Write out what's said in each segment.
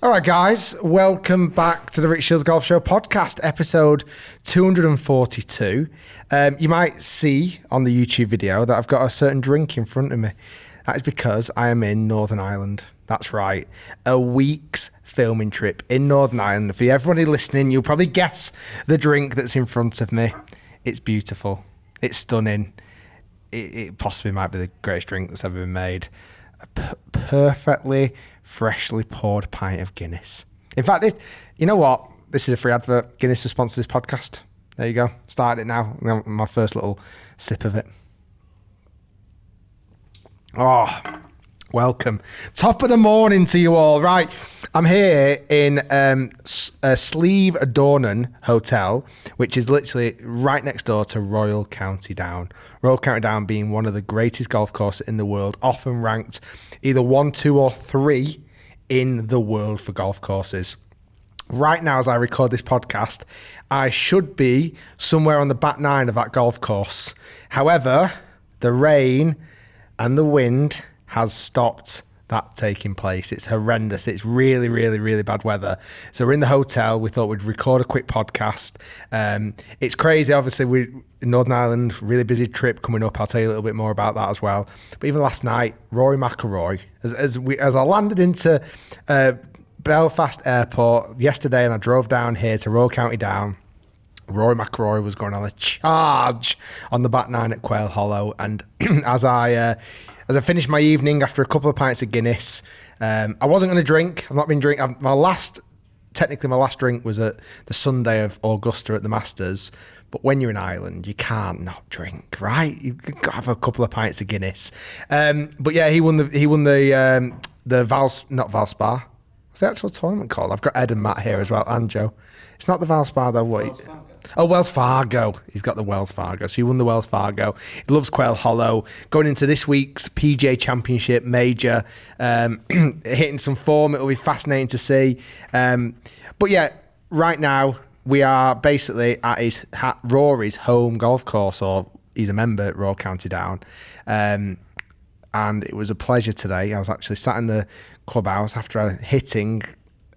All right, guys, welcome back to the Rich Shiels Golf Show podcast, episode 242. You might see on the YouTube video that I've got a certain drink in front of me. That is because I am in Northern Ireland. That's right, a week's filming trip in Northern Ireland. For everybody listening, you'll probably guess the drink that's in front of me. It's beautiful. It's stunning. It possibly might be the greatest drink that's ever been made. A perfectly freshly poured pint of Guinness. In fact, you know what? This is a free advert. Guinness to sponsor this podcast. There you go. Started it now. My first little sip of it. Oh, welcome. Top of the morning to you all. Right, I'm here in Slieve Dornan Hotel, which is literally right next door to Royal County Down. Royal County Down being one of the greatest golf courses in the world, often ranked either 1, 2 or 3 in the world for golf courses. Right now, as I record this podcast, I should be somewhere on the back 9 of that golf course. However, the rain and the wind has stopped that taking place. It's horrendous. It's really, really, really bad weather. So we're in the hotel. We thought we'd record a quick podcast. It's crazy. Obviously, we're in Northern Ireland, really busy trip coming up. I'll tell you a little bit more about that as well. But even last night, Rory McIlroy, as I landed into Belfast Airport yesterday and I drove down here to Royal County Down, Rory McIlroy was going on a charge on the back 9 at Quail Hollow. And as I finished my evening after a couple of pints of Guinness, I wasn't going to drink. I've not been drinking. My last drink was at the Sunday of Augusta at the Masters. But when you're in Ireland, you can't not drink, right? You've got to have a couple of pints of Guinness. But yeah, he won the not Valspar. What's the actual tournament called? I've got Ed and Matt here as well, and Joe. It's not the Valspar though. Wells Fargo. He's got the Wells Fargo. So he won the Wells Fargo. He loves Quail Hollow. Going into this week's PGA Championship major, hitting some form. It'll be fascinating to see. But yeah, right now we are basically at Rory's home golf course, or he's a member at Royal County Down. And it was a pleasure today. I was actually sat in the clubhouse after hitting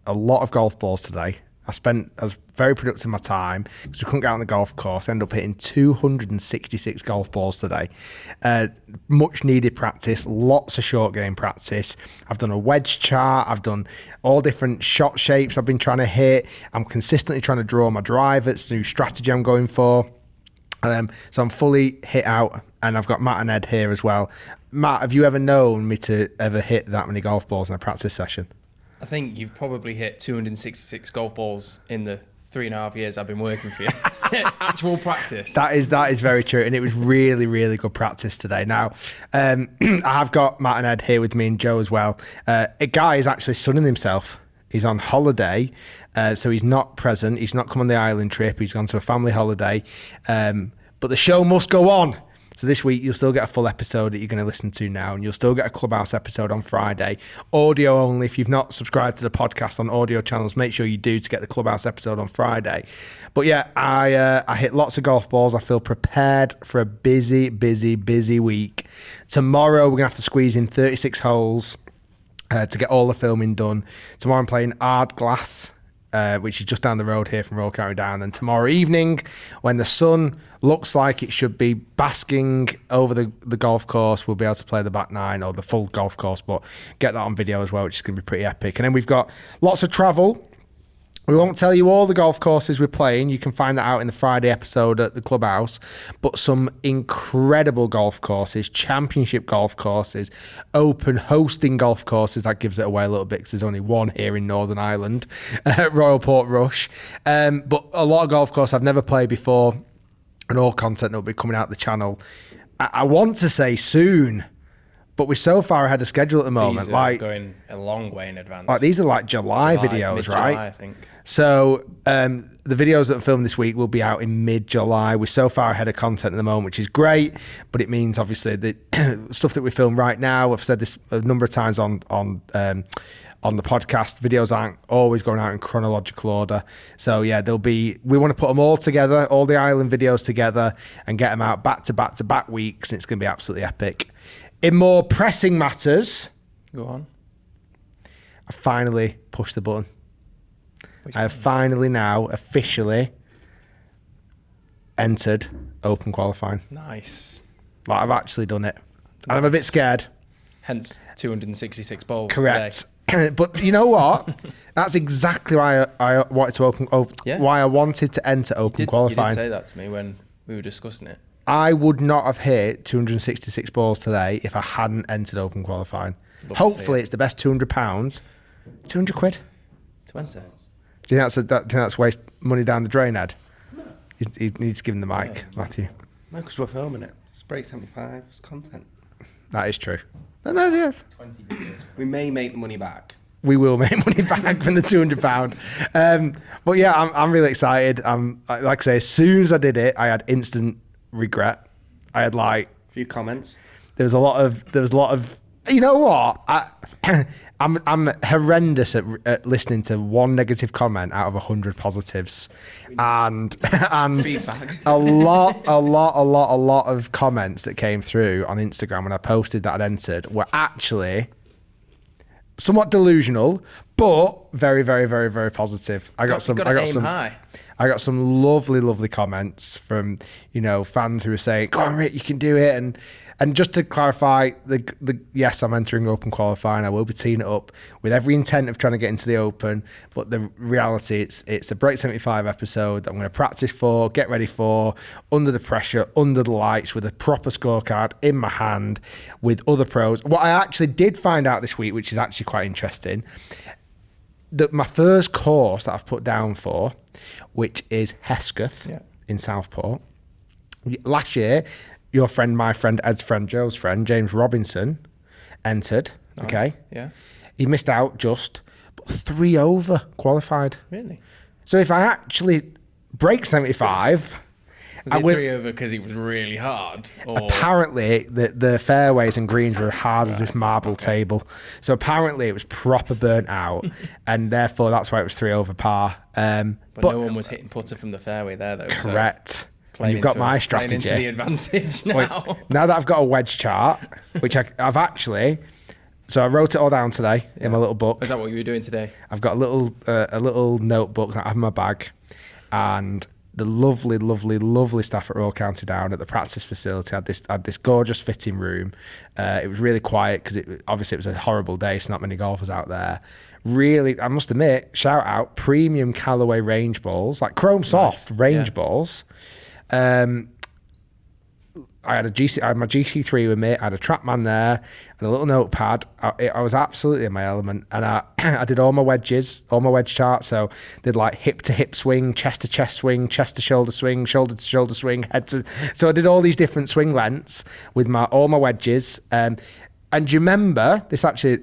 a lot of golf balls today. I was very productive in my time because we couldn't get out on the golf course. I ended up hitting 266 golf balls today. Much needed practice, lots of short game practice. I've done a wedge chart. I've done all different shot shapes I've been trying to hit. I'm consistently trying to draw my drive. It's a new strategy I'm going for. So I'm fully hit out, and I've got Matt and Ed here as well. Matt, have you ever known me to ever hit that many golf balls in a practice session? I think you've probably hit 266 golf balls in the 3.5 years I've been working for you. Actual practice. That is very true, and it was really, really good practice today. Now, I've got Matt and Ed here with me and Joe as well. A guy is actually sunning himself. He's on holiday, so he's not present. He's not come on the island trip. He's gone to a family holiday, but the show must go on. So this week, you'll still get a full episode that you're going to listen to now, and you'll still get a Clubhouse episode on Friday. Audio only. If you've not subscribed to the podcast on audio channels, make sure you do to get the Clubhouse episode on Friday. But yeah, I hit lots of golf balls. I feel prepared for a busy, busy, busy week. Tomorrow, we're going to have to squeeze in 36 holes to get all the filming done. Tomorrow, I'm playing Ardglass, which is just down the road here from Royal County Down. And tomorrow evening, when the sun looks like it should be basking over the golf course, we'll be able to play the back 9 or the full golf course, but get that on video as well, which is going to be pretty epic. And then we've got lots of travel. We won't tell you all the golf courses we're playing. You can find that out in the Friday episode at the Clubhouse. But some incredible golf courses, championship golf courses, open hosting golf courses. That gives it away a little bit because there's only one here in Northern Ireland, Royal Portrush. But a lot of golf courses I've never played before, and all content that will be coming out the channel. I want to say soon, but we're so far ahead of schedule at the moment. These are going a long way in advance. Like these are like July videos, mid-July, right? I think. So the videos that are filmed this week will be out in mid-July. We're so far ahead of content at the moment, which is great, but it means obviously the stuff that we film right now, I've said this a number of times on the podcast, videos aren't always going out in chronological order. So yeah, we want to put them all together, all the island videos together, and get them out back to back to back weeks, and it's going to be absolutely epic. In more pressing matters, go on. I finally pushed the button. I have finally now officially entered open qualifying. Nice. Like, I've actually done it. And I'm a bit scared. Hence 266 bowls. Correct. But you know what? That's exactly why I wanted to why I wanted to enter open qualifying. You did say that to me when we were discussing it. I would not have hit 266 balls today if I hadn't entered open qualifying. Love Hopefully, it's the best £200. £200. To enter. Do you think that's waste money down the drain, Ed? He needs to give him the mic, Matthew. No, because we're filming it. Spray 75 is content. That is true. No, yes. 20 videos. We may make the money back. We will make money back from the £200. But yeah, I'm really excited. Like I say, as soon as I did it, I had instant regret. I had A few comments. there was a lot of. You know what? I'm horrendous at listening to one negative comment out of 100 positives, and Feedback. a lot of comments that came through on Instagram when I posted that I'd entered were actually somewhat delusional, but very, very, very, very positive. I got some lovely comments from, fans who were saying, "Go on, Rick, you can do it." And just to clarify, yes, I'm entering open qualifying. I will be teeing it up with every intent of trying to get into the open. But the reality, it's a Break 75 episode that I'm going to practice for, get ready for, under the pressure, under the lights, with a proper scorecard in my hand, with other pros. What I actually did find out this week, which is actually quite interesting, that my first course that I've put down for, which is Hesketh in Southport, last year, your friend, my friend, Ed's friend, Joe's friend, James Robinson, entered. Nice. Okay. Yeah. He missed out but 3 over qualified. Really? So if I actually break 75... Was it 3 over because it was really hard? Or? Apparently, the fairways and greens were as hard as this marble table. So apparently it was proper burnt out, and therefore that's why it was 3 over par. But no one was hitting putter from the fairway there, though. Correct. So. And you've got my strategy. Into the advantage now. Now that I've got a wedge chart, which I've actually, so I wrote it all down today in my little book. Is that what you were doing today? I've got a little notebook that I have in my bag, and the lovely staff at Royal County Down at the practice facility had this gorgeous fitting room. It was really quiet because obviously it was a horrible day, so not many golfers out there. Really, I must admit, shout out, premium Callaway range balls, like chrome soft range balls. I had my GC3 with me. I had a TrackMan there and a little notepad. I was absolutely in my element, and I did all my wedges, all my wedge charts. So did like hip to hip swing, chest to chest swing, chest to shoulder swing, shoulder to shoulder swing, head to. So I did all these different swing lengths with all my wedges. And do you remember this actually?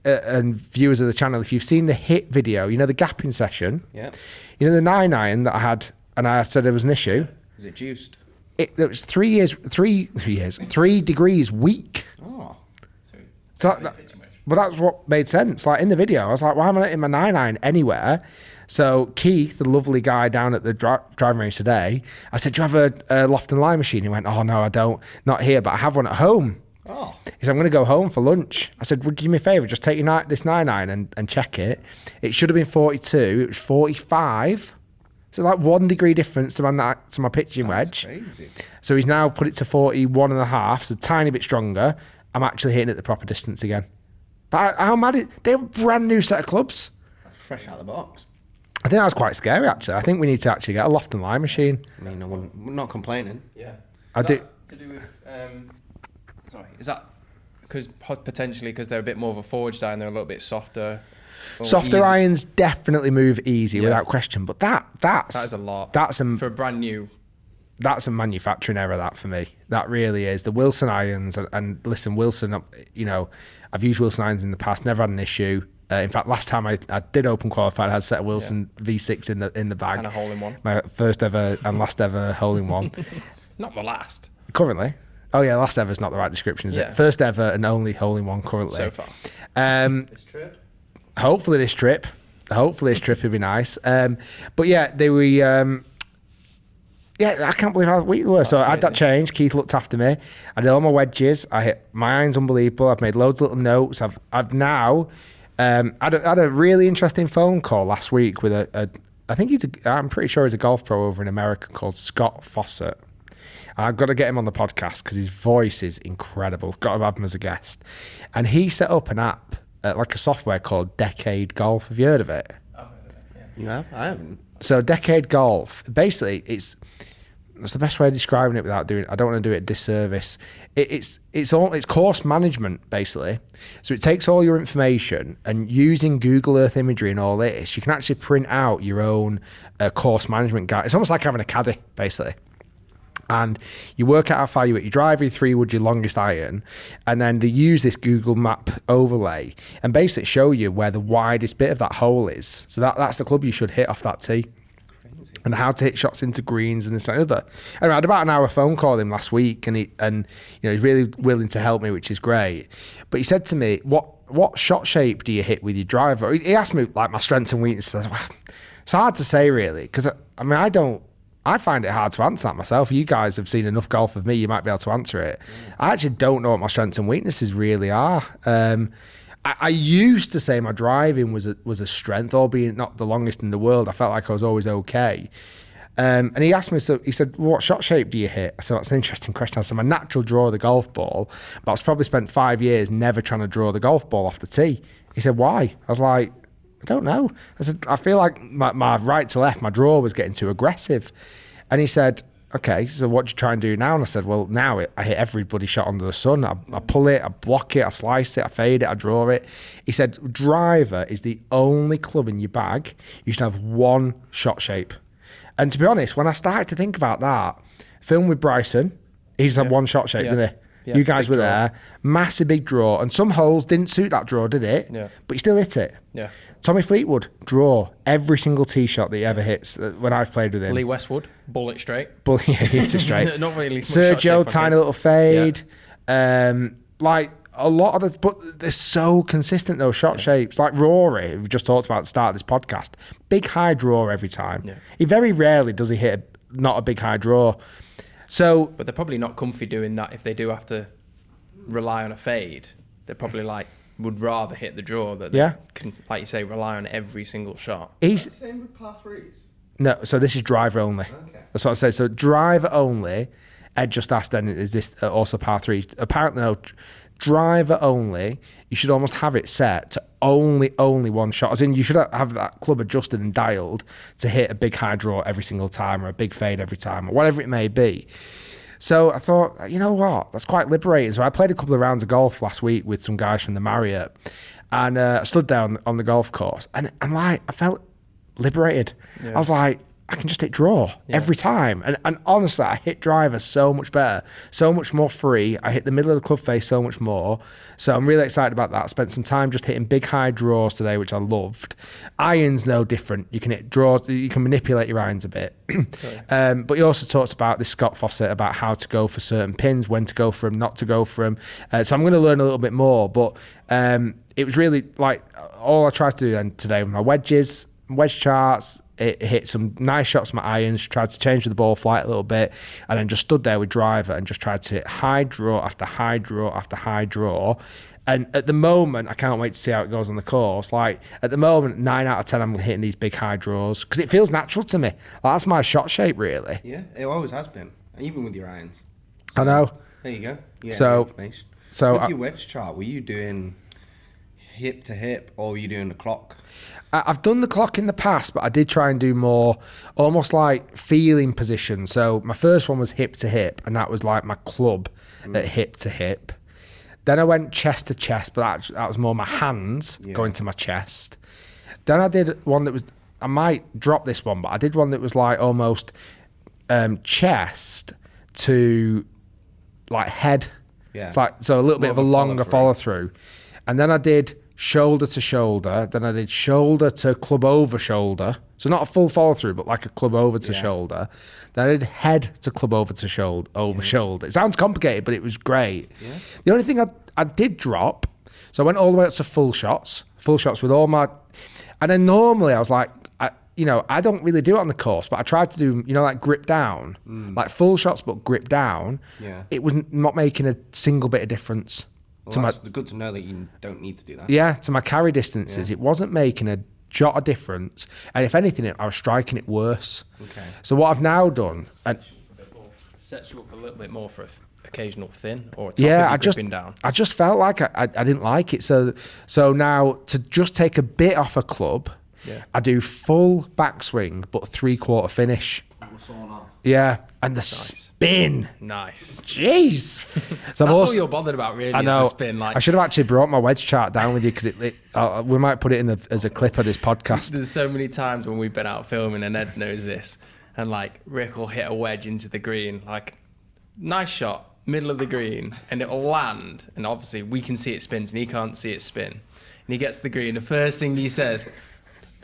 And viewers of the channel, if you've seen the hit video, the gapping session. Yeah. The 9-iron that I had, and I said there was an issue. Was it juiced? It was 3 degrees weak. Oh. So that's what made sense. Like in the video, I was like, why am I not in my 9-iron anywhere? So Keith, the lovely guy down at the driving range today, I said, do you have a loft and lie machine? He went, oh no, I don't. Not here, but I have one at home. Oh. He said, I'm going to go home for lunch. I said, would you do me a favour? Just take this 9-iron and check it. It should have been 42. It was 45. So like 1 degree difference to my pitching wedge. Crazy. So he's now put it to 41.5, so a tiny bit stronger. I'm actually hitting it the proper distance again. But how mad they're a brand new set of clubs. Fresh out of the box. I think that was quite scary actually. I think we need to actually get a loft and lie machine. I mean, we're not complaining. Yeah. I do. To do with, sorry, is that potentially because they're a bit more of a forged iron, they're a little bit softer? Softer easy. Irons definitely move easy without question, but that is a lot. For a brand new. That's a manufacturing error. That for me, that really is. The Wilson irons, and listen, Wilson. I've used Wilson irons in the past, never had an issue. In fact, last time I did open qualify, I had a set of Wilson V6 in the bag. And a hole in one. My first ever and last ever hole in one. Not the last. Currently. Oh yeah, last ever is not the right description, is it? First ever and only hole in one currently. So far. This trip. Hopefully this trip would be nice. But yeah, they were. I can't believe how weak they were. So I had that change. Keith looked after me. I did all my wedges. I hit my irons unbelievable. I've made loads of little notes. I've now Had a really interesting phone call last week with I'm pretty sure he's a golf pro over in America called Scott Fawcett. I've got to get him on the podcast because his voice is incredible. Got to have him as a guest. And he set up an app, like a software called Decade Golf. Have you heard of it? I've heard of it, yeah. You have? I haven't. So Decade Golf, basically, it's the best way of describing it without doing. I don't want to do it a disservice. It's course management basically. So it takes all your information and using Google Earth imagery and all this, you can actually print out your own course management guide. It's almost like having a caddy basically. And you work out how far you hit your driver, your 3-wood, your longest iron, and then they use this Google Map overlay and basically show you where the widest bit of that hole is. So that's the club you should hit off that tee. Crazy. And how to hit shots into greens and this and other. Anyway, I had about an hour phone call with him last week, and he's really willing to help me, which is great. But he said to me, "What shot shape do you hit with your driver?" He asked me like my strengths and weaknesses. Well, it's hard to say really, because I find it hard to answer that myself. You guys have seen enough golf of me, you might be able to answer it. I actually don't know what my strengths and weaknesses really are. I used to say my driving was a strength, albeit not the longest in the world. I felt like I was always okay. And he asked me, so he said, "What shot shape do you hit?" I said, "That's an interesting question." I said, "My natural draw of the golf ball, but I was probably spent 5 years never trying to draw the golf ball off the tee." He said, "Why?" I was like, "I don't know." I said, "I feel like my right to left, my draw was getting too aggressive." And he said, "Okay, so what do you try and do now?" And I said, "Well, now I hit every bloody shot under the sun. I pull it, I block it, I slice it, I fade it, I draw it." He said, "Driver is the only club in your bag. You should have one shot shape." And to be honest, when I started to think about that, film with Bryson, he just had one shot shape, didn't he? Yeah, you guys were draw. there, massive big draw, and some holes didn't suit that draw, did it? Yeah. But he still hit it. Yeah. Tommy Fleetwood, draw every single tee shot that he ever hits when I've played with him. Lee Westwood, bullet straight. Yeah, he hit it straight. Not really much shot shape Sergio, on tiny his. little fade. Like a lot of the, but they're so consistent, those shot shapes. Like Rory, we just talked about at the start of this podcast, big high draw every time. Yeah. He very rarely does he hit not a big high draw. So, but they're probably not comfy doing that if they do have to rely on a fade. They're probably would rather hit the draw that they can, like you say, rely on every single shot. Is that the same with par threes? No, so this is driver only. Okay. That's what I say. So driver only. Ed just asked then, is this also par 3? Apparently no. Driver only. You should almost have it set to only one shot. As in, you should have that club adjusted and dialed to hit a big high draw every single time, or a big fade every time, or whatever it may be. So I thought, you know what? That's quite liberating. So I played a couple of rounds of golf last week with some guys from the Marriott, and I stood there on the golf course, and I felt liberated. Yeah. I was like, I can just hit draw every time. And honestly, I hit driver so much better, so much more free. I hit the middle of the club face so much more. So I'm really excited about that. I spent some time just hitting big high draws today, which I loved. Irons, no different. You can hit draws, you can manipulate your irons a bit. Okay. But he also talks about this Scott Fawcett, about how to go for certain pins, when to go for them, not to go for them. So I'm going to learn a little bit more. But it was really like all I tried to do then today with my wedges, wedge charts. It hit some nice shots with my irons, tried to change the ball flight a little bit, and then just stood there with driver and just tried to hit high draw after high draw after high draw. And at the moment, I can't wait to see how it goes on the course. Like at the moment, 9 out of 10, I'm hitting these big high draws because it feels natural to me. Like, that's my shot shape, really. Yeah, it always has been, even with your irons. So, I know. There you go. Yeah. So with your wedge chart, were you doing hip to hip, or were you doing the clock? I've done the clock in the past, but I did try and do more almost like feeling position. So my first one was hip to hip, and that was like my club at hip to hip. Then I went chest to chest, but that was more my hands going to my chest. Then I did one that was, I might drop this one, but I did one that was like almost chest to like head. Yeah. It's like, so a little bit of a longer follow through. And then I did shoulder to shoulder. Then I did shoulder to club over shoulder. So not a full follow through, but like a club over to shoulder. Then I did head to club over to shoulder, shoulder. It sounds complicated, but it was great. Yeah. The only thing I did drop, so I went all the way up to full shots with all my, and then normally I was like, I don't really do it on the course, but I tried to do, like grip down, like full shots, but grip down. Yeah. It was not making a single bit of difference. Well, that's good to know that you don't need to do that. Yeah, to my carry distances, it wasn't making a jot of difference. And if anything, I was striking it worse. Okay. So what I've now done... Sets you up a little bit more for occasional thin or gripping down. I just felt like I didn't like it. So now to just take a bit off a club, I do full backswing but 3/4 finish. Yeah, and the spin. Nice. Jeez. So That's all you're bothered about, really. I know. Is the spin. Like, I should have actually brought my wedge chart down with you because we might put it in as a clip of this podcast. There's so many times when we've been out filming, and Ed knows this, and like Rick will hit a wedge into the green, like nice shot, middle of the green, and it'll land, and obviously we can see it spins and he can't see it spin, and he gets to the green, the first thing he says,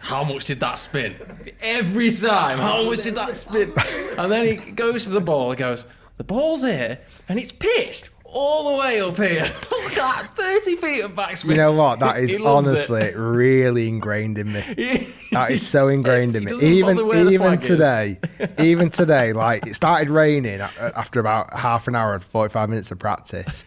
how much did that spin? Every time, how much did that spin? And then he goes to the ball and goes, the ball's here and it's pitched all the way up here. Look at that, 30 feet of backspin. You know what? That is honestly it. really ingrained in me. That is so ingrained in me. Even today, like it started raining after about half an hour and 45 minutes of practice.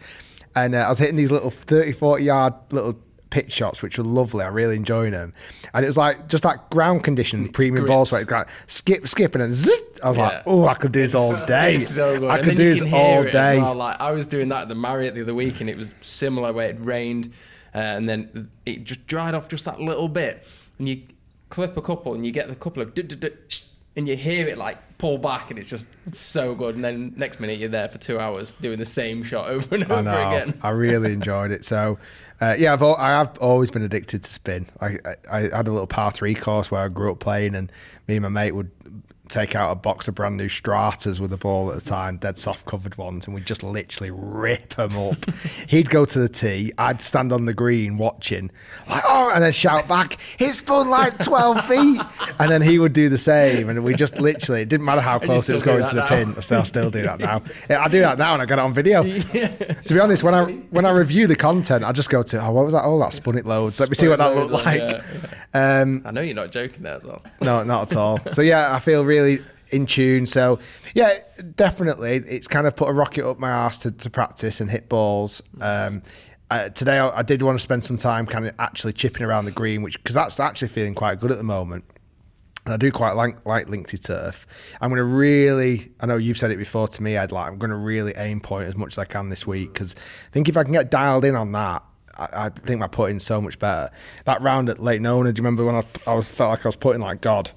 And I was hitting these little 30, 40 yard little pitch shots, which were lovely. I really enjoyed them. And it was like just that ground condition premium ball. So it's like skip, and then zit. I was like, oh, I could do this all day. So good. I could do this all day. Well. Like I was doing that at the Marriott the other week, and it was similar where it rained, and then it just dried off just that little bit. And you clip a couple, and you get the couple of and you hear it like pull back, and it's so good. And then next minute you're there for 2 hours doing the same shot over and over again. I really enjoyed it. So. I have always been addicted to spin. I had a little par 3 course where I grew up playing, and me and my mate would take out a box of brand new Stratas with the ball at the time, dead soft covered ones, and we'd just literally rip them up. He'd go to the tee, I'd stand on the green watching, like, oh, and then shout back, it spun like 12 feet. And then he would do the same, and we just literally, it didn't matter how close it was going to the pin. I still do that now. I do that now and I got it on video. Yeah. To be honest, when I review the content, I just go to, what was that? Oh, that spun it loads. Let me see what that looked like. Yeah. I know you're not joking there as well. No, not at all. So yeah, I feel really in tune. So yeah, definitely, it's kind of put a rocket up my arse to practice and hit balls. Today I did want to spend some time kind of actually chipping around the green, because that's actually feeling quite good at the moment. And I do quite like linksy turf. I'm going to really, I know you've said it before to me, Ed, like I'm going to really aim point as much as I can this week, because I think if I can get dialed in on that, I think my putting's so much better. That round at Lake Nona, do you remember when I felt like I was putting like God?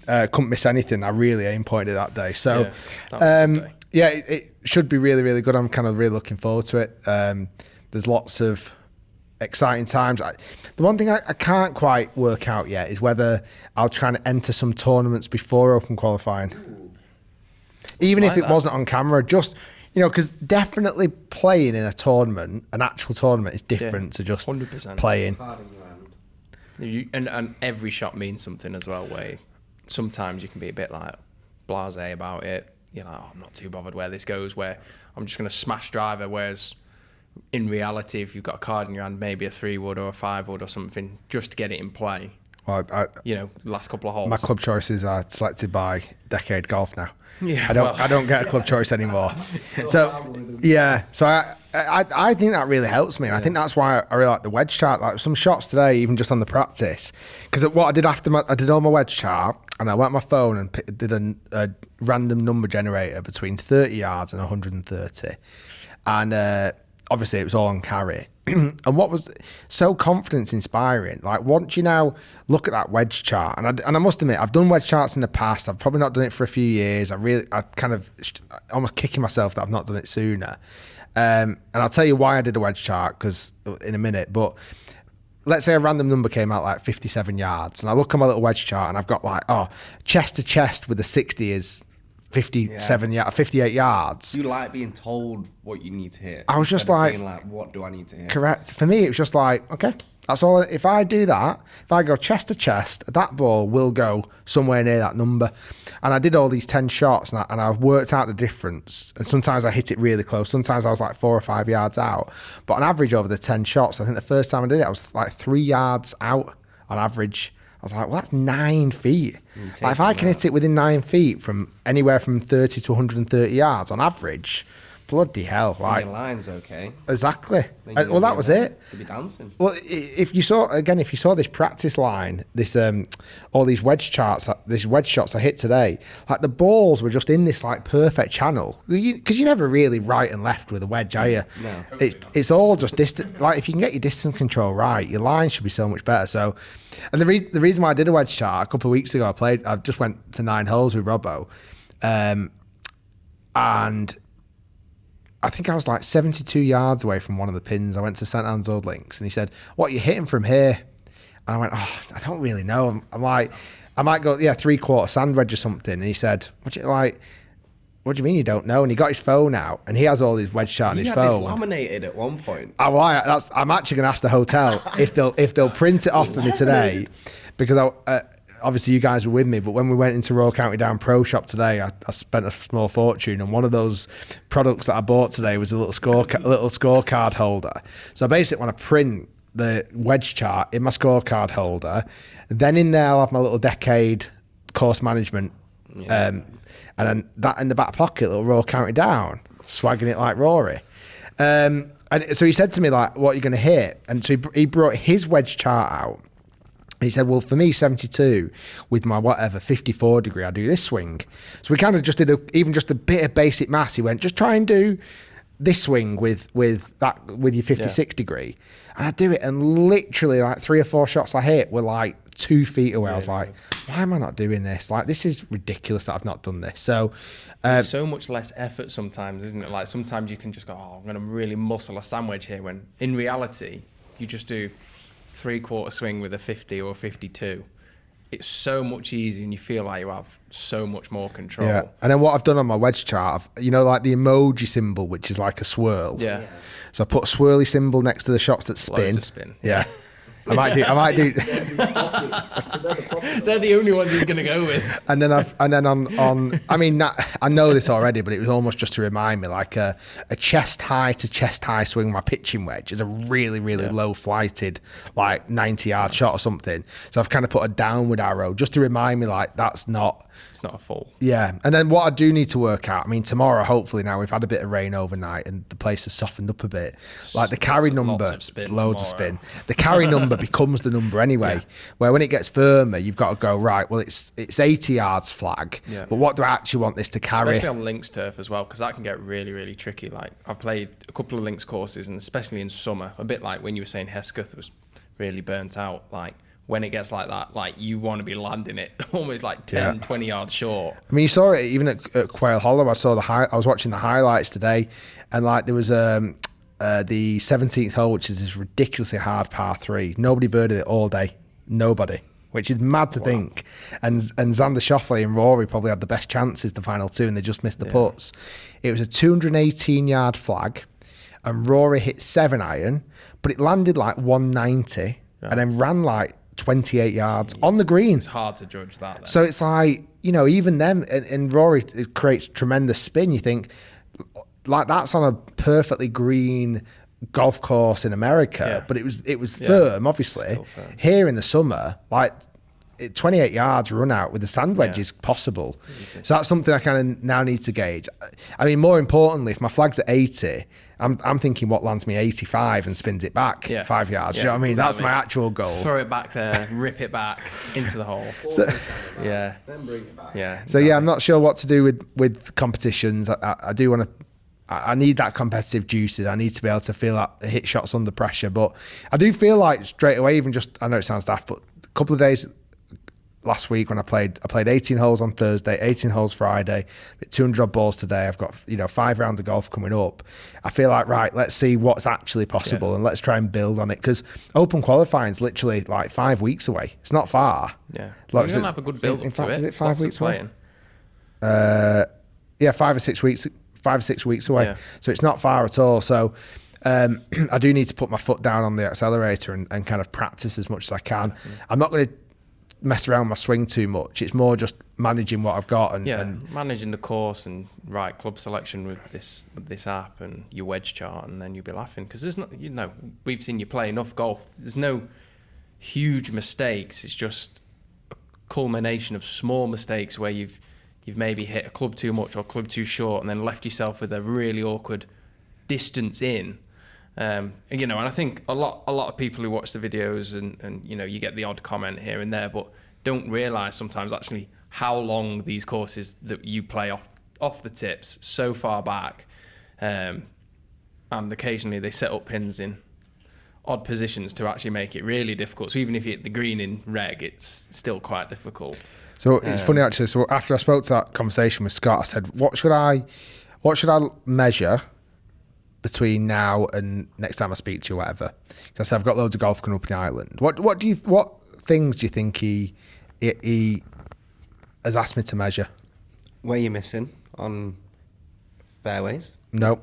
Couldn't miss anything. I really aim pointed that day. So, it should be really, really good. I'm kind of really looking forward to it. There's lots of exciting times. The one thing I can't quite work out yet is whether I'll try and enter some tournaments before Open qualifying. Even if it wasn't on camera, just... because definitely playing in a tournament, an actual tournament, is different to just 100%. Playing. And every shot means something as well, where sometimes you can be a bit like blasé about it. You're like, I'm not too bothered where this goes, where I'm just going to smash driver, whereas in reality, if you've got a card in your hand, maybe a 3-wood or a 5-wood or something, just to get it in play. Well, last couple of holes. My club choices are selected by Decade Golf now. Yeah, I don't get a club choice anymore. So yeah, so I think that really helps me. And I think that's why I really like the wedge chart. Like some shots today, even just on the practice, because what I did I did all my wedge chart, and I went on my phone and did a random number generator between 30 yards and 130, and obviously it was all on carry. And what was so confidence inspiring, like once you now look at that wedge chart, and I must admit, I've done wedge charts in the past. I've probably not done it for a few years. I kind of almost kicking myself that I've not done it sooner. And I'll tell you why I did a wedge chart in a minute. But let's say a random number came out like 57 yards, and I look at my little wedge chart, and I've got like, chest to chest with the 60 is 58 yards. You like being told what you need to hit. I was just like, what do I need to hit? Correct. For me, it was just like, okay, that's all. If I do that, if I go chest to chest, that ball will go somewhere near that number. And I did all these 10 shots, and I've worked out the difference. And sometimes I hit it really close. Sometimes I was like 4 or 5 yards out. But on average, over the 10 shots, I think the first time I did it, I was like 3 yards out on average. I was like, well, that's 9 feet. Like if I can hit it within 9 feet from anywhere from 30 to 130 yards on average, bloody hell, Like, like your line's okay. exactly. Then Well, that was it. Could be dancing. Well, if you saw this practice line, this all these wedge shots I hit today, like the balls were just in this like perfect channel, because you never really right and left with a wedge, are you? No. It's all just distant. Like if you can get your distance control right, your line should be so much better. So, and the reason why I did a wedge shot a couple of weeks ago, I just went to 9 holes with Robbo, and I think I was like 72 yards away from one of the pins. I went to St Anne's Old Links, and he said, "What, you hitting from here?" And I went, "Oh, I don't really know." I'm like, I might go, 3/4 sand wedge or something. And he said, "What do you mean you don't know?" And he got his phone out, and he has all his wedge shot on his phone. This laminated at one point. I'm actually going to ask the hotel if they'll print it off for me today, because obviously you guys were with me, but when we went into Royal County Down Pro Shop today, I spent a small fortune, and one of those products that I bought today was a little scorecard holder. So I basically want to print the wedge chart in my scorecard holder, then in there I'll have my little decade course management, and then that in the back pocket, little Royal County Down, swagging it like Rory. And so he said to me, like, "What are you going to hit?" And so he brought his wedge chart out. He said, "Well, for me, 72 with my 54 degree, I do this swing." So we kind of just did even just a bit of basic maths. He went, "Just try and do this swing with your 56 degree," and I do it, and literally like 3 or 4 shots I hit were like 2 feet away. I was like, "Why am I not doing this? Like, this is ridiculous that I've not done this." So it's so much less effort sometimes, isn't it? Like sometimes you can just go, "Oh, I'm going to really muscle a sand wedge here," when in reality you just do 3/4 swing with a 50 or 52. It's so much easier, and you feel like you have so much more control. Yeah, and then what I've done on my wedge chart, like the emoji symbol, which is like a swirl. Yeah. So I put a swirly symbol next to the shots that spin. Loads of spin. Yeah. I might do. They're the only ones he's going to go with. And then I mean, I know this already, but it was almost just to remind me, like a chest high to chest high swing my pitching wedge is a really, really low flighted, like 90-yard shot or something. So I've kind of put a downward arrow just to remind me, like, it's not a full. Yeah. And then what I do need to work out, I mean, tomorrow, hopefully now we've had a bit of rain overnight and the place has softened up a bit. Like the carry number, loads of spin. The carry number becomes the number anyway, where when it gets firmer, you've got to go, right, well, it's 80 yards flag, but what do I actually want this to carry? Especially on links turf as well, because that can get really, really tricky. Like, I've played a couple of links courses, and especially in summer, a bit like when you were saying Hesketh was really burnt out, like, when it gets like that, like, you want to be landing it almost like 10, 20 yards short. I mean, you saw it even at Quail Hollow. I was watching the highlights today, and like there was the 17th hole, which is this ridiculously hard par 3. Nobody birdied it all day. Nobody. Which is mad to think. And Xander Schauffele and Rory probably had the best chances the final 2, and they just missed the putts. It was a 218-yard flag, and Rory hit 7-iron, but it landed like 190, and then ran like 28 yards on the green. It's hard to judge that then. So it's like, even them, and Rory, it creates tremendous spin. You think, like, that's on a perfectly green golf course in America, but it was firm, obviously. Firm. Here in the summer, like, 28 yards run out with the sand wedge is possible. Easy. So that's something I kind of now need to gauge. I mean, more importantly, if my flag's at 80, I'm thinking what lands me 85 and spins it back 5 yards. You know what I mean? Exactly. That's my actual goal. Throw it back there, rip it back into the hole. Then bring it back. Yeah. So I'm not sure what to do with competitions. I do want to. I need that competitive juices. I need to be able to feel that hit shots under pressure. But I do feel like straight away, even just, I know it sounds daft, but a couple of days last week when I played 18 holes on Thursday, 18 holes Friday, 200 odd balls today. I've got 5 rounds of golf coming up. I feel like, right, let's see what's actually possible and let's try and build on it, because Open qualifying is literally like 5 weeks away. It's not far. Yeah, like, you're gonna have a good build up to it. Is it 5 weeks away? Playing. 5 or 6 weeks. 5 or 6 weeks away. Yeah. So it's not far at all. So I do need to put my foot down on the accelerator and kind of practice as much as I can. I'm not going to mess around with my swing too much. It's more just managing what I've got and managing the course and right club selection with this app and your wedge chart, and then you'll be laughing, because there's not, we've seen you play enough golf. There's no huge mistakes. It's just a culmination of small mistakes where you've you've maybe hit a club too much or club too short, and then left yourself with a really awkward distance in. And I think a lot of people who watch the videos and you get the odd comment here and there, but don't realise sometimes actually how long these courses that you play off the tips so far back, and occasionally they set up pins in odd positions to actually make it really difficult. So even if you hit the green in reg, it's still quite difficult. So it's funny actually. So after I spoke to that conversation with Scott, I said, "What should I measure between now and next time I speak to you, whatever?" Because I said I've got loads of golf coming up in Ireland. What things do you think he has asked me to measure? Where you missing on fairways? No,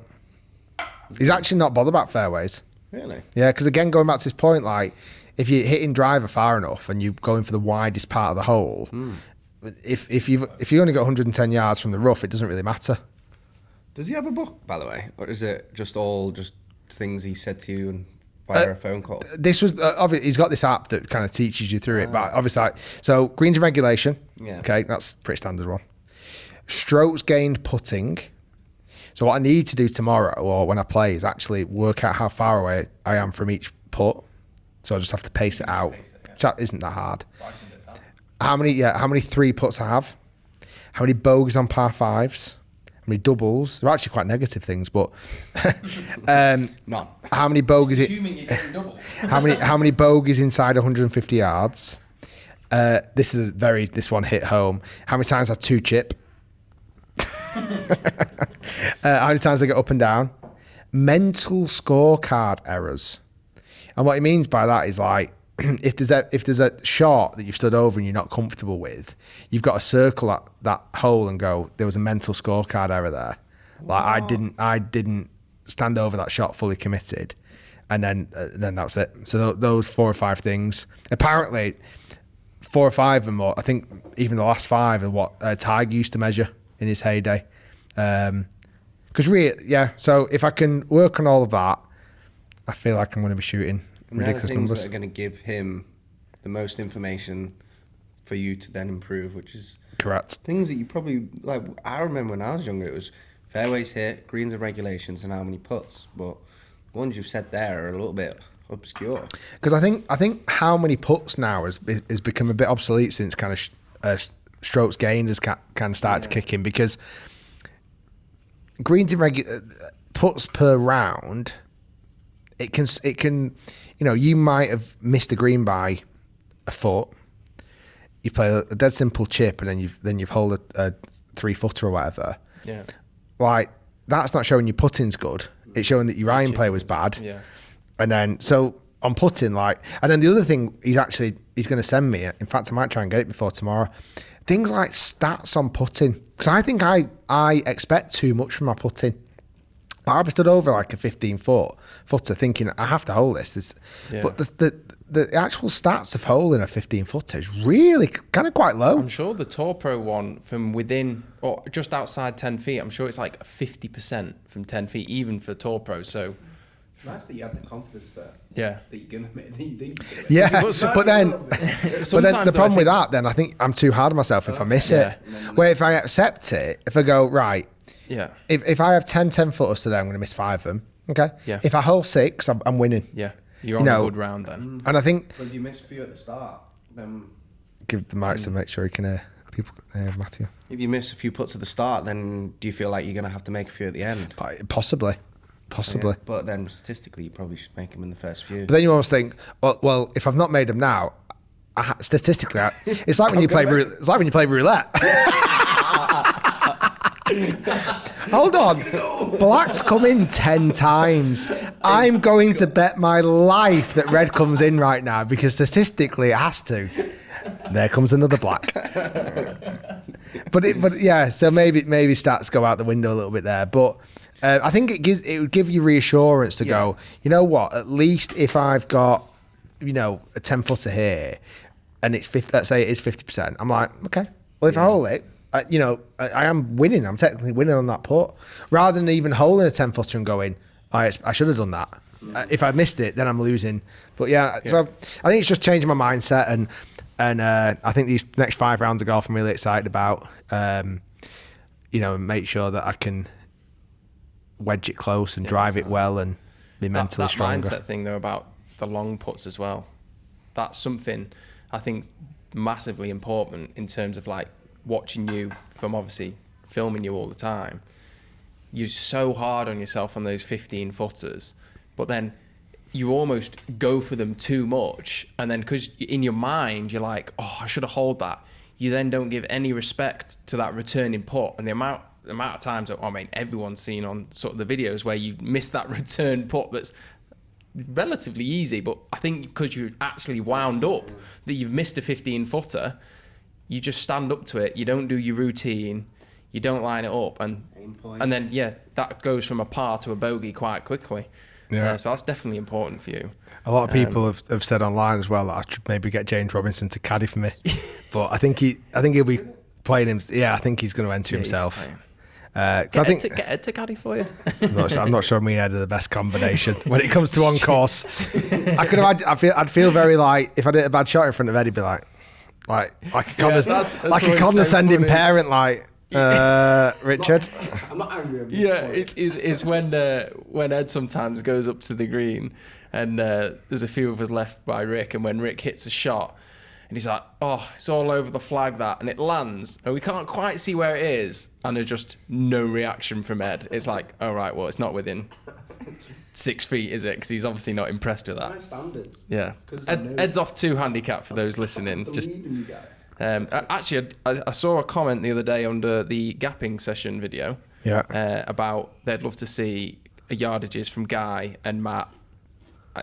he's actually not bothered about fairways. Really? Yeah, because again, going back to this point, like if you're hitting driver far enough and you're going for the widest part of the hole, if you only got 110 yards from the rough, it doesn't really matter. Does he have a book, by the way, or is it just all things he said to you and via a phone call? This was obviously he's got this app that kind of teaches you through it, but obviously, so greens and regulation. Yeah. Okay, that's a pretty standard one. Strokes gained putting. So what I need to do tomorrow or when I play is actually work out how far away I am from each putt. So I just have to pace it out. That isn't that hard. How many 3 putts I have? How many bogeys on par 5s? How many doubles? They're actually quite negative things, but None. how many bogeys? Assuming you're hitting doubles. How many bogeys inside 150 yards? This one hit home. How many times I 2-chip? How many times I get up and down? Mental scorecard errors. And what he means by that is like if there's a shot that you've stood over and you're not comfortable with, you've got to circle that hole and go, there was a mental scorecard error there. Like I didn't stand over that shot fully committed, and then that's it. So those 4 or 5 things. Apparently, 4 or 5 and more. I think even the last 5 are what Tiger used to measure in his heyday. Because really, yeah. So if I can work on all of that, I feel like I'm going to be shooting ridiculous things numbers. that are going to give him the most information for you to then improve, which is Correct. things that you probably like. I remember when I was younger, it was fairways hit, greens and regulations, and how many putts. But the ones you've said there are a little bit obscure. Because I think how many putts now has become a bit obsolete since kind of strokes gained has kind of started to kick in, because greens in putts per round, it can you might have missed the green by a foot. You play a dead simple chip and then you've holed a 3-footer or whatever. Yeah. Like that's not showing your putting's good. It's showing that your iron play was bad. Yeah. And then so on putting, and then the other thing he's going to send me. In fact, I might try and get it before tomorrow. Things like stats on putting, because I think I expect too much from my putting. I stood over like a 15-footer thinking I have to hold this. But the actual stats of holding a 15-footer is really kind of quite low. I'm sure the Tour Pro one from within or just outside 10 feet, I'm sure it's like 50% from 10 feet, even for Tour Pro. So It's nice that you had the confidence there. yeah. That you're going to make. That you think you're gonna make. Yeah, but then Sometimes the though, problem with that, then I think I'm too hard on myself if I miss it. Where if I accept it, if I go right, Yeah. if I have 10-footers today, I'm going to miss 5 of them. Okay. Yeah. If I hold 6, I'm winning. Yeah. You're on a good round then. And I think But if you miss a few at the start, then give the mics to make sure you can hear people. Matthew. if you miss a few putts at the start, then do you feel like you're going to have to make a few at the end? Possibly. Yeah, but then statistically, you probably should make them in the first few. But then you almost think, well, if I've not made them now, statistically, it's like when you play. It's like when you play roulette. Hold on, black's come in 10 times. I'm going to bet my life that red comes in right now because statistically it has to. There comes another black. But yeah, so maybe stats go out the window a little bit there, but. I think it would give you reassurance to go, you know what, at least if I've got, a 10-footer here and it's let's say it is 50%, I'm like, okay, well, if I hold it, I am winning. I'm technically winning on that putt. Rather than even holding a 10-footer and going, I should have done that. If I missed it, then I'm losing. But so I think it's just changing my mindset. And I think these next 5 rounds of golf I'm really excited about. make sure that I can wedge it close and drive it well and be mentally stronger. That mindset thing though about the long putts as well, that's something I think massively important in terms of like watching you from obviously filming you all the time. You're so hard on yourself on those 15 footers, but then you almost go for them too much, and then because in your mind you're like, oh, I should have holed that, you then don't give any respect to that returning putt. And the amount of times that, I mean, everyone's seen on sort of the videos where you miss that return putt that's relatively easy, but I think because you're actually wound up that you've missed a 15 footer, you just stand up to it, you don't do your routine, you don't line it up, and then that goes from a par to a bogey quite quickly. So that's definitely important for you. A lot of people have said online as well that I should maybe get James Robinson to caddy for me, but I think he'll be playing him. Yeah, I think he's going to enter himself. Get Ed to caddy for you. I'm not sure me and Ed are the best combination when it comes to on course. I could imagine. I'd feel very like if I did a bad shot in front of Ed, he'd be like a condescending parent, like. Richard, I'm not angry. It's when Ed sometimes goes up to the green, and there's a few of us left by Rick, and when Rick hits a shot, and he's like, "Oh, it's all over the flag that," and it lands, and we can't quite see where it is, and there's just no reaction from Ed. It's like, "Oh right, well, it's not within 6 feet, is it?" Because he's obviously not impressed with that. My standards. Yeah, Ed's off 2 handicap for those listening. Actually, I saw a comment the other day under the gapping session video about they'd love to see yardages from Guy and Matt,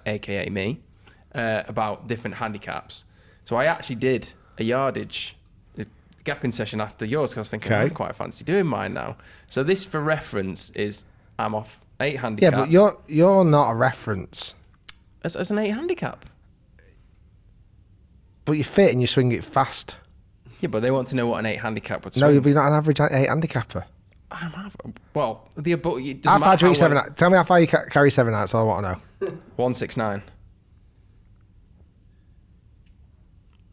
aka me, about different handicaps. So I actually did a yardage gapping session after yours because I was thinking, I quite fancy doing mine now. So this, for reference, is I'm off 8 handicap. Yeah, but you're not a reference. As an 8 handicap. But you fit and you swing it fast. Yeah, but they want to know what an 8 handicap would swing. No, you'll be not an average 8 handicapper. Well, how far do you 7 out? Tell me how far you carry 7 out, so I want to know. 169.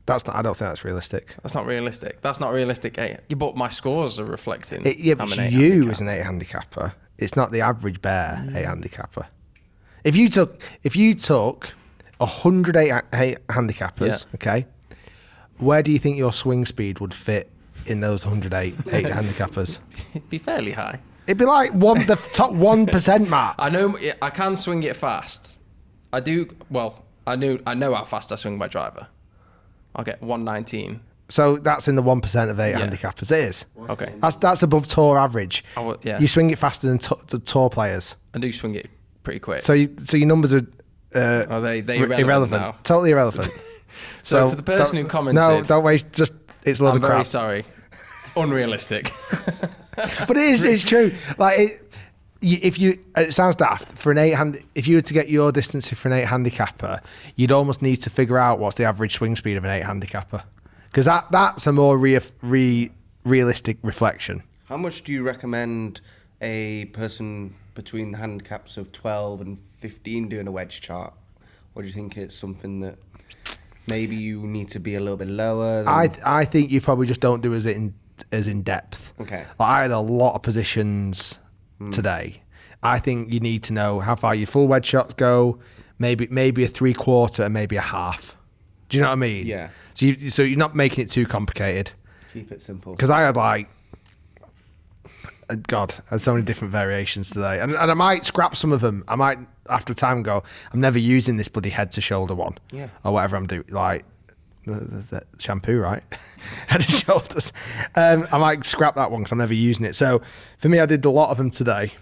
I don't think that's realistic. That's not realistic. That's not realistic. 8. Yeah, but my scores are reflecting. But you as an 8 handicapper, it's not the average bear 8 handicapper. If you took 100 8 handicappers, okay, where do you think your swing speed would fit in those 108 handicappers? It'd be fairly high. It'd be like the top 1%, Matt. I know I can swing it fast. I do. Well, I know how fast I swing my driver. I'll get 119. So that's in the 1% of 8 handicappers. It is. Okay. That's above tour average. You swing it faster than the tour players. I do swing it pretty quick. So your numbers are are they irrelevant now? Totally irrelevant. So for the person who commented... No, don't waste. Just it's a load of crap. I'm very sorry. Unrealistic. But it's true. Like it sounds daft for an 8 if you were to get your distance for an 8 handicapper, you'd almost need to figure out what's the average swing speed of an 8 handicapper, because that's a more realistic reflection. How much do you recommend a person between the handicaps of 12 and 15 doing a wedge chart? Or do you think it's something that maybe you need to be a little bit lower? I think you probably just don't do as in depth. Okay. Like, I had a lot of positions today. I think you need to know how far your full wedge shots go, maybe a 3/4 and maybe a half. Do you know what I mean? Yeah. So you're not making it too complicated. Keep it simple. Because I had I had so many different variations today, and I might scrap some of them. I might after time go, I'm never using this bloody head to shoulder one, or whatever I'm doing, like the shampoo, right? Head and shoulders. I might scrap that one because I'm never using it. So for me, I did a lot of them today,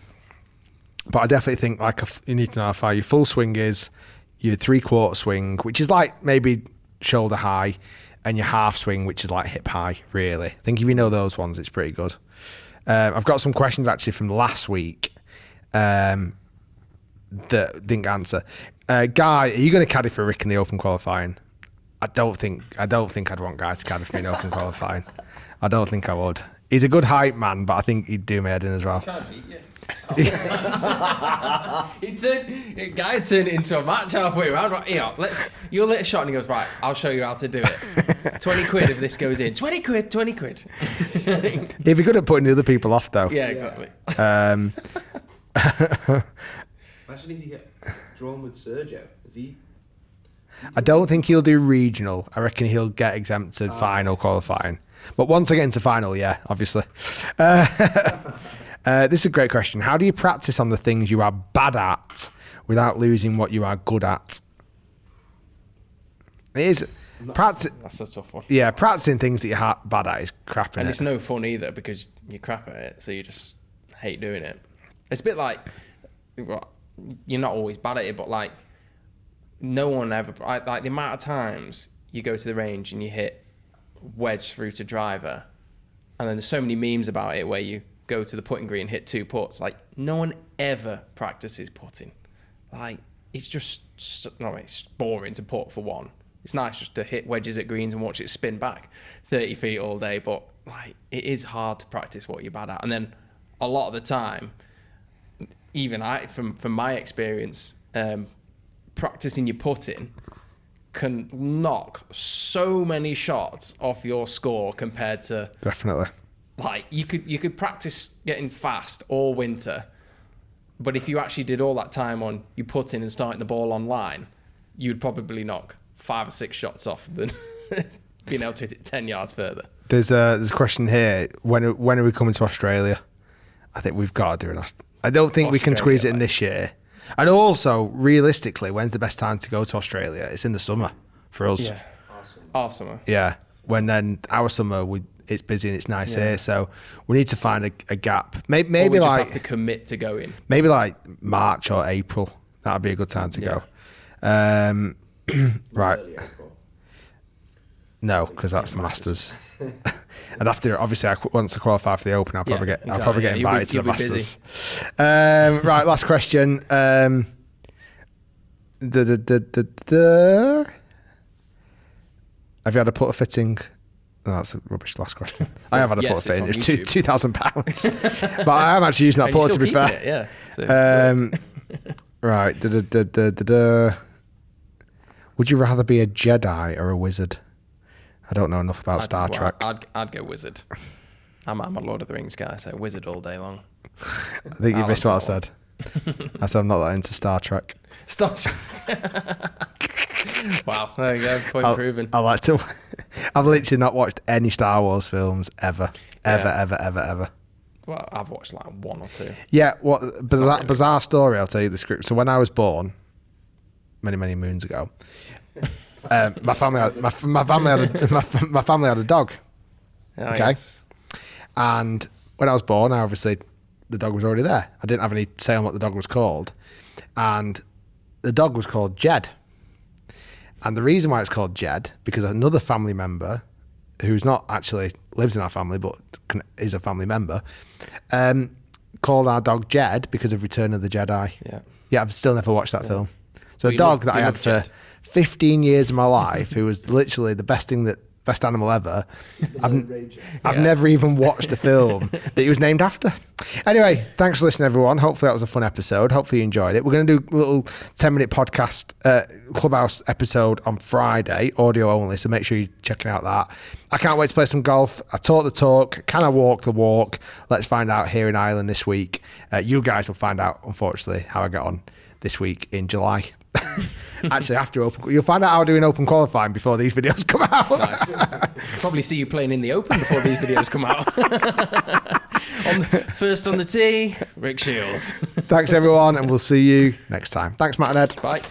but I definitely think you need to know how far your full swing is, your 3/4 swing, which is like maybe shoulder high, and your half swing, which is like hip high. Really, I think if you know those ones, it's pretty good. I've got some questions actually from last week that didn't answer. Guy, are you going to caddy for Rick in the Open qualifying? I don't think I'd want Guy to caddy for me in Open qualifying. I don't think I would. He's a good hype man, but I think he'd do my head in as well. Trying to beat you. Guy turned it into a match halfway around. Right, here, you'll let a shot and he goes, right, I'll show you how to do it. 20 quid if this goes in. 20 quid. He'd be good at putting the other people off, though. Yeah, exactly. Imagine if you get drawn with Sergio. Is he? I don't think he'll do regional. I reckon he'll get exempted final qualifying. But once I get into final, yeah, obviously. This is a great question. How do you practice on the things you are bad at without losing what you are good at? It is practice. That's a tough one. Yeah, practicing things that you're bad at is crap. And it's no fun either because you're crap at it, so you just hate doing it. It's a bit like, you're not always bad at it, but like, no one ever, like the amount of times you go to the range and you hit wedge through to driver, and then there's so many memes about it where you go to the putting green, hit 2 putts. Like, no one ever practices putting. Like, it's just, it's boring to putt for one. It's nice just to hit wedges at greens and watch it spin back 30 feet all day, but like, it is hard to practice what you're bad at. And then a lot of the time, even from my experience, practicing your putting can knock so many shots off your score compared to Definitely. like you could practice getting fast all winter, but if you actually did all that time on you putting and starting the ball on line, you would probably knock 5 or 6 shots off than being able to hit it 10 yards further. There's a question here. When are we coming to Australia? I think we've got to do it. I don't think we can squeeze it in this year. And also, realistically, when's the best time to go to Australia? It's in the summer for us. Yeah, our summer. Yeah, when then our summer it's busy and it's nice here, so we need to find a gap. Maybe we just like have to commit to going. Maybe like March or April. That'd be a good time to go. Right. No, because that's the Masters. And after, obviously, once I qualify for the Open, I'll probably get invited to the Masters. Right, last question. Have you had a putter fitting? No, that's a rubbish last question. I have had a putter fitting. It's £2,000. But I am actually using that putter, to be fair. It, yeah. So, right. Would you rather be a Jedi or a wizard? I don't know enough about Star Trek. I'd go wizard. I'm a Lord of the Rings guy, so wizard all day long. I think you missed what I said. I said I'm not that into Star Trek. Star Trek. Wow, there you go. Point proven. I like to. I've literally not watched any Star Wars films ever. Well, I've watched like 1 or 2. Yeah, what bizarre story? I'll tell you the script. So when I was born, many moons ago, my family had a dog. Oh, Okay, yes. and when I was born, obviously the dog was already there. I didn't have any say on what the dog was called, and the dog was called Jed. And the reason why it's called Jed, because another family member, who's not actually lives in our family but is a family member, called our dog Jed because of Return of the Jedi. Yeah, I've still never watched that film. So a dog that I had for 15 years of my life, who was literally the best animal ever. I've never even watched a film that he was named after. Anyway, thanks for listening, everyone. Hopefully that was a fun episode. Hopefully you enjoyed it. We're going to do a little 10-minute podcast Clubhouse episode on Friday, audio only, so make sure you're checking out that. I can't wait to play some golf. I talk the talk. Can I walk the walk? Let's find out here in Ireland this week. You guys will find out, unfortunately, how I get on this week in July. Actually, after Open, you'll find out how I do in Open qualifying before these videos come out. Nice. Probably see you playing in the Open before these videos come out. First on the tee, Rick Shiels. Thanks, everyone, and we'll see you next time. Thanks, Matt and Ed. Bye.